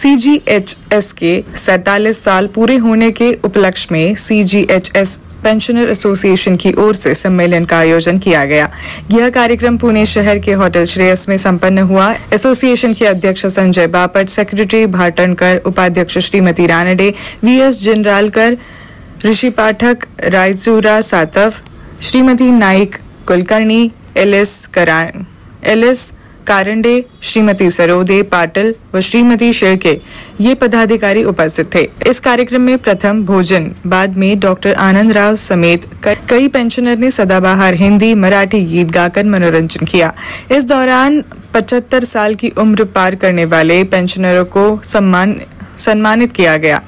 CGHS के 47 साल पूरे होने के उपलक्ष्य में CGHS पेंशनर एसोसिएशन की ओर से सम्मेलन का आयोजन किया गया। यह कार्यक्रम पुणे शहर के होटल श्रेयस में संपन्न हुआ। एसोसिएशन के अध्यक्ष संजय बापट, सेक्रेटरी भाटनकर, उपाध्यक्ष श्रीमती रानडे, VS जिंद्रालकर, ऋषि पाठक, रायचूरा सातव, श्रीमती नाइक कुलकर्णी, LS कारंडे, श्रीमती सरोदे पाटिल व श्रीमती शेड़के ये पदाधिकारी उपस्थित थे। इस कार्यक्रम में प्रथम भोजन, बाद में डॉक्टर आनंद राव समेत कई पेंशनर ने सदाबहार हिंदी मराठी गीत गाकर मनोरंजन किया। इस दौरान 75 साल की उम्र पार करने वाले पेंशनरों को सम्मानित किया गया।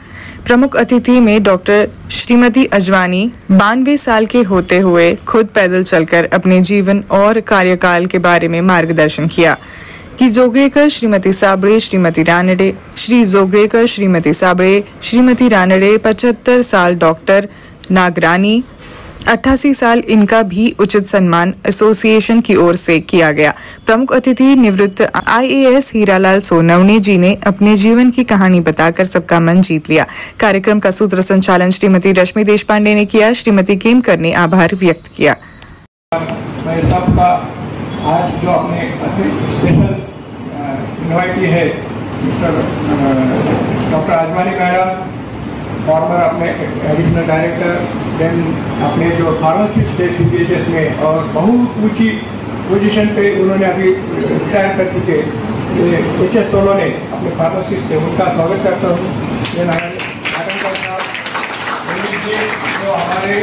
प्रमुख अतिथि में डॉक्टर श्रीमती अजवानी 92 साल के होते हुए खुद पैदल चलकर अपने जीवन और कार्यकाल के बारे में मार्गदर्शन किया। कि जोगड़ेकर श्रीमती साबड़े, श्रीमती रानडे, श्री जोगड़ेकर श्रीमती साबड़े, श्रीमती रानडे 75 साल, डॉक्टर नागरानी 88 साल, इनका भी उचित सम्मान एसोसिएशन की ओर से किया गया। प्रमुख अतिथि निवृत्त IAS हीरालाल सोनवणे जी ने अपने जीवन की कहानी बताकर सबका मन जीत लिया। कार्यक्रम का सूत्र संचालन श्रीमती रश्मि देशपांडे ने किया। श्रीमती केमकर ने आभार व्यक्त किया। मैं सबका आज जो अपने स्पेशल इनवाइटी है डॉक्टर आजवानी मैडम, फॉर्मर अपने एडिशनल डायरेक्टर, देन अपने जो फार्मासिस्ट थे CGHS में और बहुत ऊंची पोजीशन पे उन्होंने अभी रिटायर कर चुके HS सोलोने अपने फार्मासिस्ट थे, उनका स्वागत करता हूँ। देन आटमकर साहब जो हमारे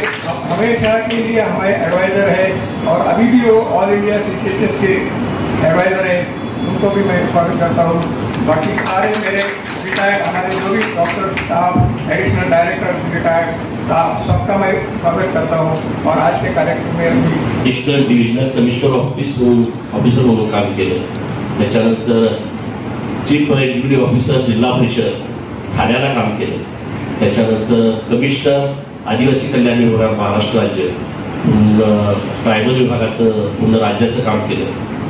हमेशा के लिए हमारे एडवाइज़र है और अभी भी वो ऑल इंडिया CGHS के एडवाइज़र है, उनको भी मैं स्वागत करता हूँ। बाकी सारे मेरे रिटायर्ड हमारे जो भी डॉक्टर साहब, एडिशनल डायरेक्टर रिटायर्ड साहब, सबका मैं स्वागत करता हूँ। और आज के कार्यक्रम में एडिशनल डिव्हिजनल कमिशनर ऑफिसर म्हणून काम केलं। त्याच्यानंतर चीफ एक्झिक्युटिव्ह ऑफिसर जिल्हा परिषद ठाण्याला काम केलं। त्याच्यानंतर कमिशनर आदिवासी कल्याण विभाग महाराष्ट्र राज्य ट्रायबल विभागाचं पूर्ण राज्याचं काम केलं।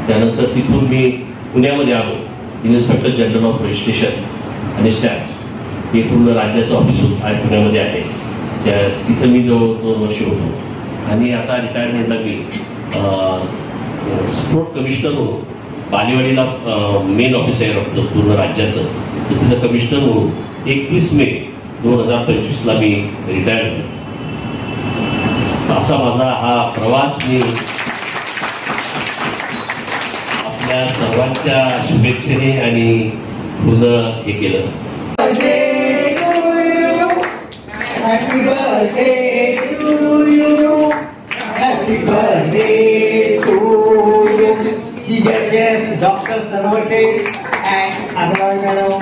त्यानंतर तिथून मी पुण्यामध्ये आलो, इन्स्पेक्टर जनरल ऑफ रजिस्ट्रेशन आणि स्टॅम्प्स हे पूर्ण राज्याचं ऑफिस पुण्यामध्ये आहे। तिथं मी जवळ 2 वर्ष होतो आणि आता रिटायरमेंटला मी स्पोर्ट कमिशनर म्हणून बालेवाडीला मेन ऑफिस आहे पूर्ण राज्याचं, तिथं कमिशनर म्हणून 31 मे 2025ला मी रिटायर झालो। असा माझा हा प्रवास मी आपल्या सर्वांच्या शुभेच्छेने आणि पूर्ण हे केलं। Happy birthday to you. Happy birthday to you. CGHS, Dr. Sarvate and Advai Madam.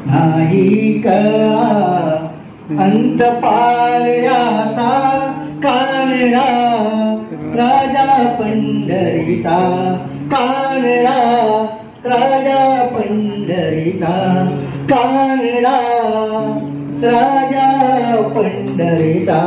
नाही कळा अंत पारयाचा कानडा राजा पंढरीचा, कानडा राजा पंढरीचा, कानडा राजा पंढरीचा।